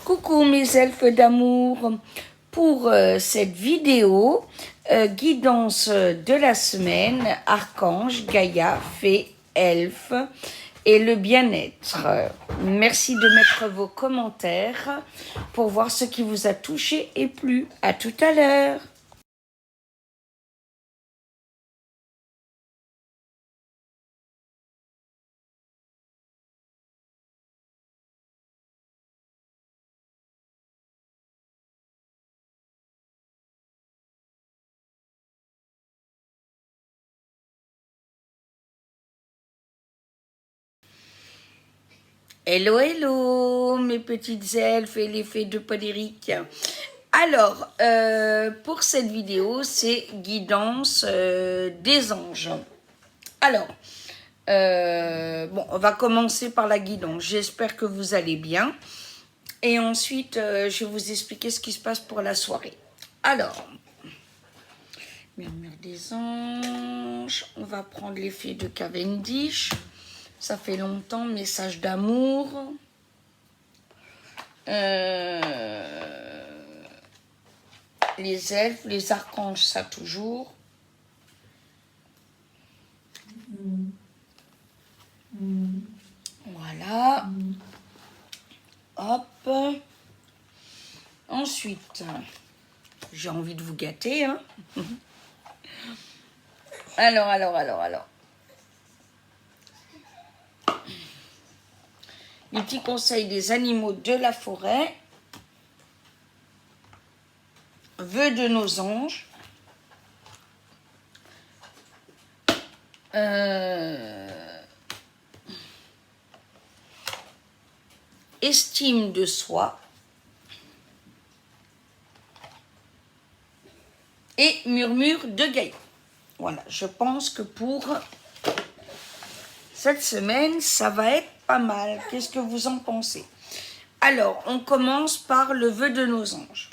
Coucou mes elfes d'amour. Pour cette vidéo, guidance de la semaine, archange, Gaïa, fée, elfe et le bien-être. Merci de mettre vos commentaires pour voir ce qui vous a touché et plu. À tout à l'heure. Hello, hello, mes petites elfes et les fées de Podéric. Alors, pour cette vidéo, c'est guidance des anges. Alors, bon, on va commencer par la guidance. J'espère que vous allez bien. Et ensuite, je vais vous expliquer ce qui se passe pour la soirée. Alors, murmure des anges. On va prendre les fées de Cavendish. Ça fait longtemps, message d'amour. Les elfes, les archanges, ça toujours. Voilà. Hop. Ensuite, j'ai envie de vous gâter. Hein. Alors. Les petits conseils des animaux de la forêt. Vœux de nos anges. Estime de soi. Et murmure de Gaïa. Voilà, je pense que pour cette semaine, ça va être pas mal. Qu'est-ce que vous en pensez? Alors, on commence par le vœu de nos anges.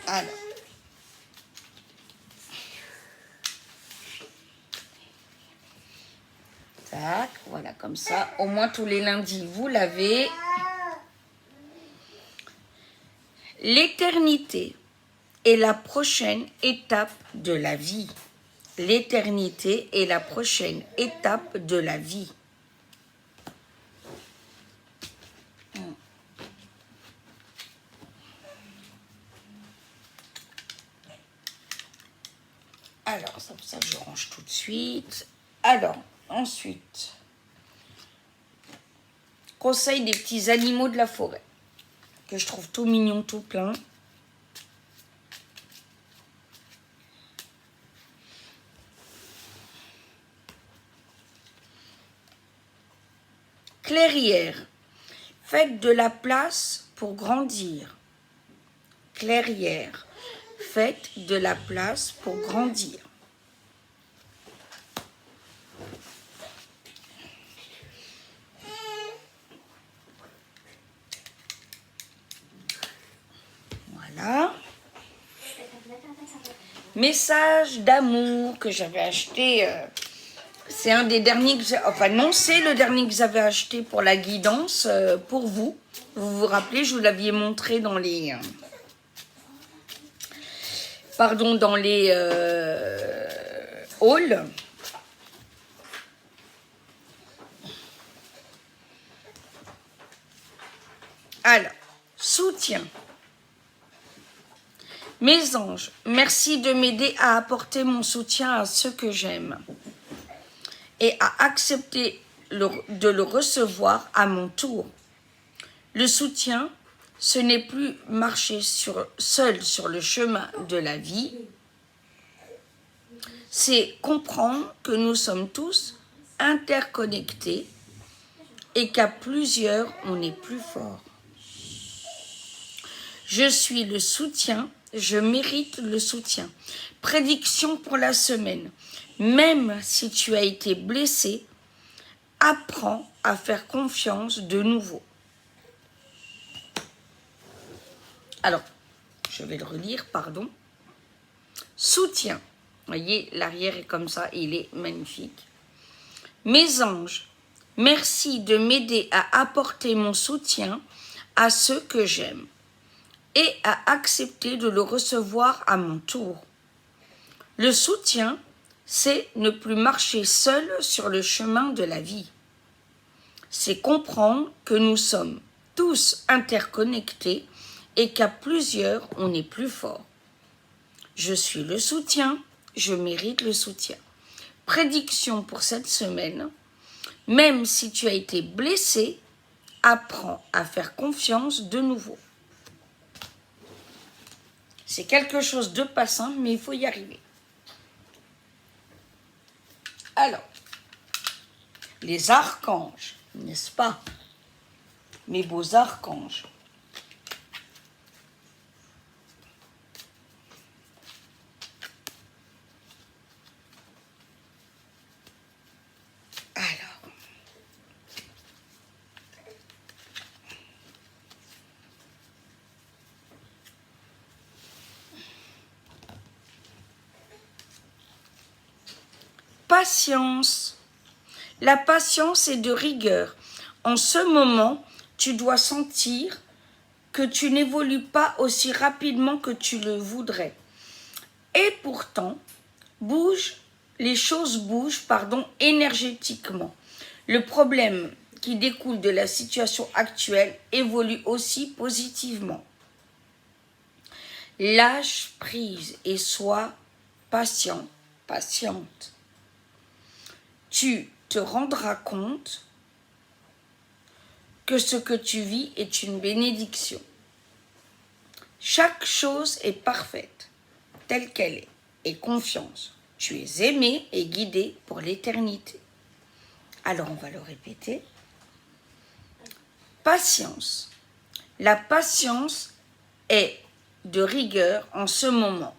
Alors. Tac, voilà, comme ça. Au moins, tous les lundis, vous l'avez. L'éternité est la prochaine étape de la vie. L'éternité est la prochaine étape de la vie. Alors, ça je range tout de suite. Alors, ensuite, conseil des petits animaux de la forêt, que je trouve tout mignon, tout plein. Clairière, faites de la place pour grandir. Clairière, faites de la place pour grandir. Voilà. Message d'amour que j'avais acheté. C'est un des derniers que j'ai... Enfin non, c'est le dernier que j'avais acheté pour la guidance, pour vous. Vous vous rappelez, je vous l'aviez montré dans les... dans les halls. Alors, soutien. Mes anges, merci de m'aider à apporter mon soutien à ceux que j'aime et à accepter de le recevoir à mon tour. Le soutien, ce n'est plus marcher seul sur le chemin de la vie, c'est comprendre que nous sommes tous interconnectés et qu'à plusieurs, on est plus fort. Je suis le soutien, je mérite le soutien. Prédiction pour la semaine. Même si tu as été blessé, apprends à faire confiance de nouveau. Alors, je vais le relire, pardon. Soutien. voyez, l'arrière est comme ça, il est magnifique. Mes anges, merci de m'aider à apporter mon soutien à ceux que j'aime et à accepter de le recevoir à mon tour. Le soutien, c'est ne plus marcher seul sur le chemin de la vie. C'est comprendre que nous sommes tous interconnectés et qu'à plusieurs, on est plus fort. Je suis le soutien, je mérite le soutien. Prédiction pour cette semaine. Même si tu as été blessé, apprends à faire confiance de nouveau. C'est quelque chose de pas simple, mais il faut y arriver. Alors, les archanges, n'est-ce pas? Mes beaux archanges. Alors, patience. La patience est de rigueur. En ce moment, tu dois sentir que tu n'évolues pas aussi rapidement que tu le voudrais. Et pourtant, les choses bougent, énergétiquement. Le problème qui découle de la situation actuelle évolue aussi positivement. Lâche prise et sois patient, patiente. Tu te rendras compte que ce que tu vis est une bénédiction. Chaque chose est parfaite, telle qu'elle est, et confiance. Tu es aimé et guidé pour l'éternité. Alors on va le répéter. Patience. La patience est de rigueur en ce moment.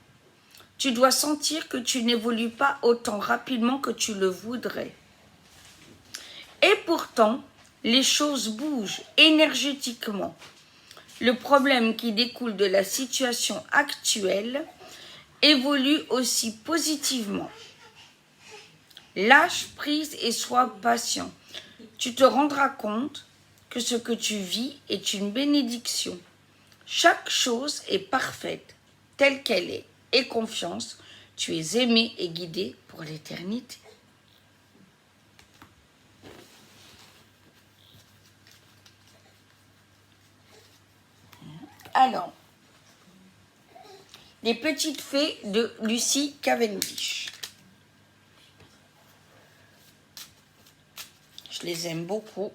Tu dois sentir que tu n'évolues pas autant rapidement que tu le voudrais. Et pourtant, les choses bougent énergétiquement. Le problème qui découle de la situation actuelle évolue aussi positivement. Lâche prise et sois patient. Tu te rendras compte que ce que tu vis est une bénédiction. Chaque chose est parfaite, telle qu'elle est. Aie confiance, tu es aimé et guidé pour l'éternité. Alors, les petites fées de Lucie Cavendish. Je les aime beaucoup.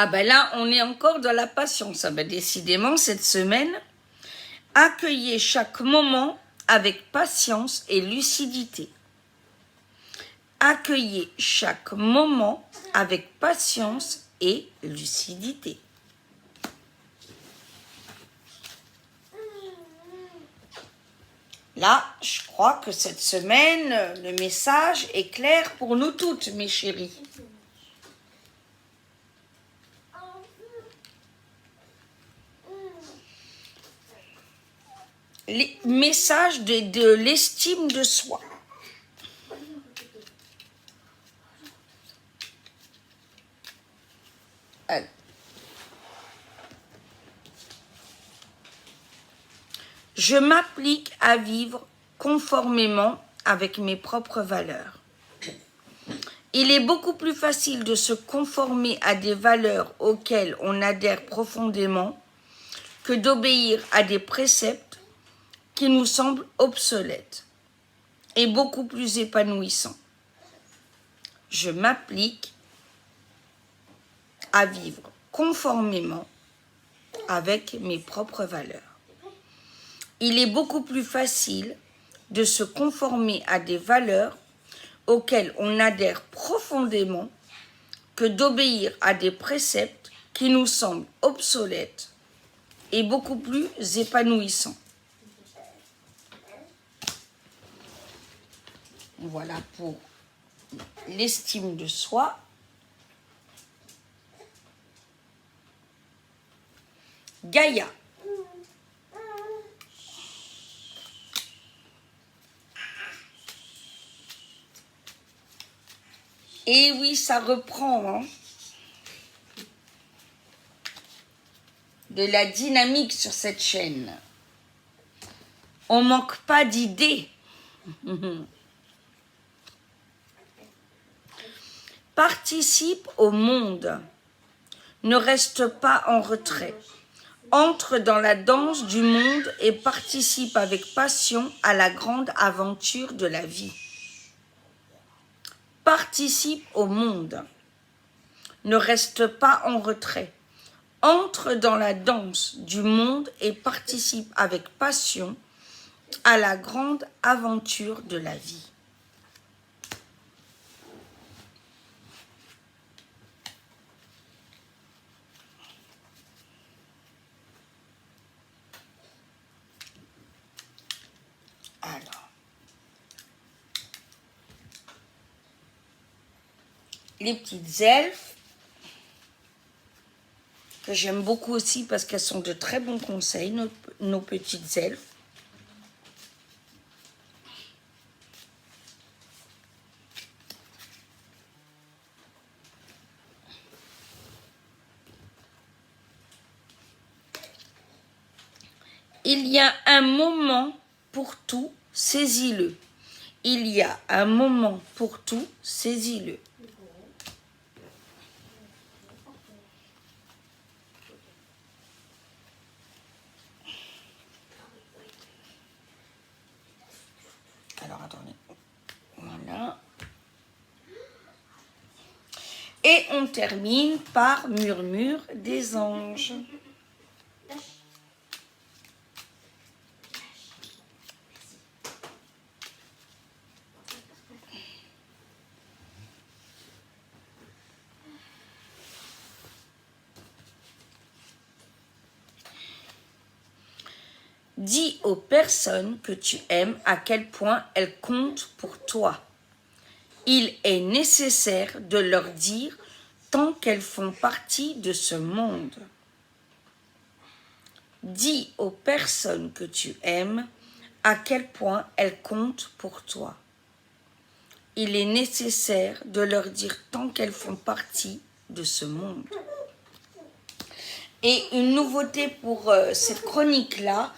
Ah ben là, on est encore dans la patience. Ah ben décidément, cette semaine, accueillez chaque moment avec patience et lucidité. Accueillez chaque moment avec patience et lucidité. Là, je crois que cette semaine, le message est clair pour nous toutes, mes chéris. Les messages de l'estime de soi. Alors. Je m'applique à vivre conformément avec mes propres valeurs. Il est beaucoup plus facile de se conformer à des valeurs auxquelles on adhère profondément que d'obéir à des préceptes qui nous semblent obsolètes et beaucoup plus épanouissants. Je m'applique à vivre conformément avec mes propres valeurs. Il est beaucoup plus facile de se conformer à des valeurs auxquelles on adhère profondément que d'obéir à des préceptes qui nous semblent obsolètes et beaucoup plus épanouissants. Voilà pour l'estime de soi. Gaïa. Et oui, ça reprend, hein, de la dynamique sur cette chaîne. On manque pas d'idées. Participe au monde. Ne reste pas en retrait. Entre dans la danse du monde et participe avec passion à la grande aventure de la vie. Participe au monde. Ne reste pas en retrait. Entre dans la danse du monde et participe avec passion à la grande aventure de la vie. Alors, les petites elfes, que j'aime beaucoup aussi parce qu'elles sont de très bons conseils, nos petites elfes. Il y a un moment pour tout, saisis-le. Il y a un moment pour tout, saisis-le. Alors, attendez. Voilà. Et on termine par murmure des anges. Dis aux personnes que tu aimes à quel point elles comptent pour toi. Il est nécessaire de leur dire tant qu'elles font partie de ce monde. Dis aux personnes que tu aimes à quel point elles comptent pour toi. Il est nécessaire de leur dire tant qu'elles font partie de ce monde. Et une nouveauté pour cette chronique-là,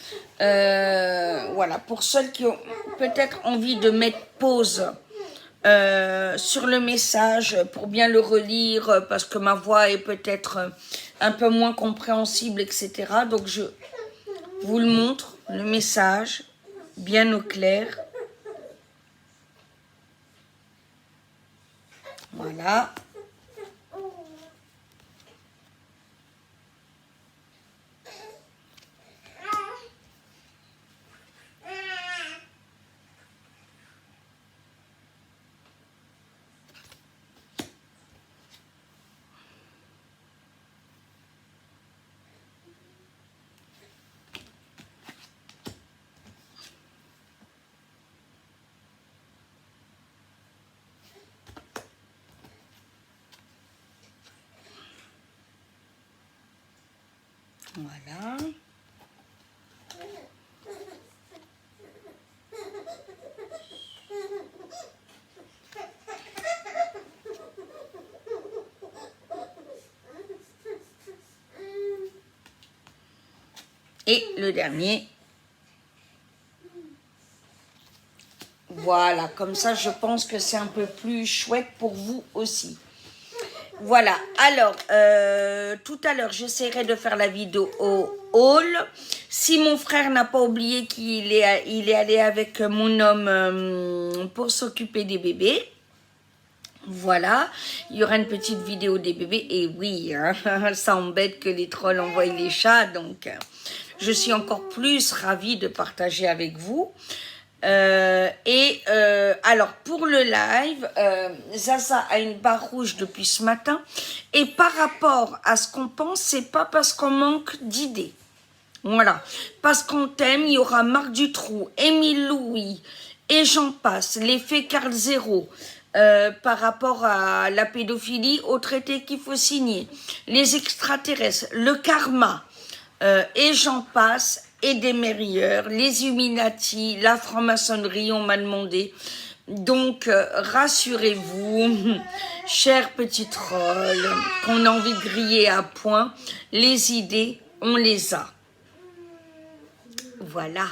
voilà, pour celles qui ont peut-être envie de mettre pause sur le message pour bien le relire, parce que ma voix est peut-être un peu moins compréhensible, etc. Donc je vous le montre, le message, bien au clair. Voilà. Voilà. Et le dernier. Voilà, comme ça je pense que c'est un peu plus chouette pour vous aussi. Voilà, alors, tout à l'heure, j'essaierai de faire la vidéo au hall. Si mon frère n'a pas oublié qu'il est, il est allé avec mon homme pour s'occuper des bébés. Voilà, il y aura une petite vidéo des bébés. Et oui, hein, ça embête que les trolls envoient les chats. Donc, je suis encore plus ravie de partager avec vous. Alors pour le live, Zaza a une barre rouge depuis ce matin et par rapport à ce qu'on pense, c'est pas parce qu'on manque d'idées, voilà, parce qu'on t'aime. Il y aura Marc Dutroux, Émile Louis et j'en passe, l'effet Carl Zéro, par rapport à la pédophilie, au traité qu'il faut signer, les extraterrestres, le karma, et j'en passe, et des meilleurs, les Illuminati, la franc-maçonnerie, on m'a demandé. Donc, rassurez-vous, chers petits trolls, qu'on a envie de griller à point, les idées, on les a. Voilà.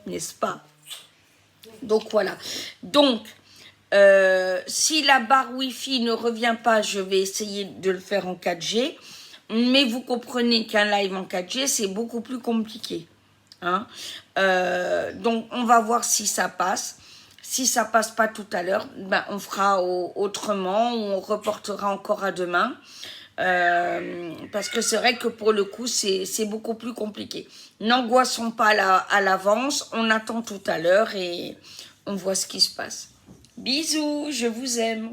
N'est-ce pas? Donc, voilà. Donc, si la barre Wi-Fi ne revient pas, je vais essayer de le faire en 4G. Mais vous comprenez qu'un live en 4G, c'est beaucoup plus compliqué. Hein, donc, on va voir si ça passe. Si ça passe pas tout à l'heure, ben, on fera autrement ou on reportera encore à demain. Parce que c'est vrai que pour le coup, c'est beaucoup plus compliqué. N'angoissons pas à l'avance. On attend tout à l'heure et on voit ce qui se passe. Bisous, je vous aime.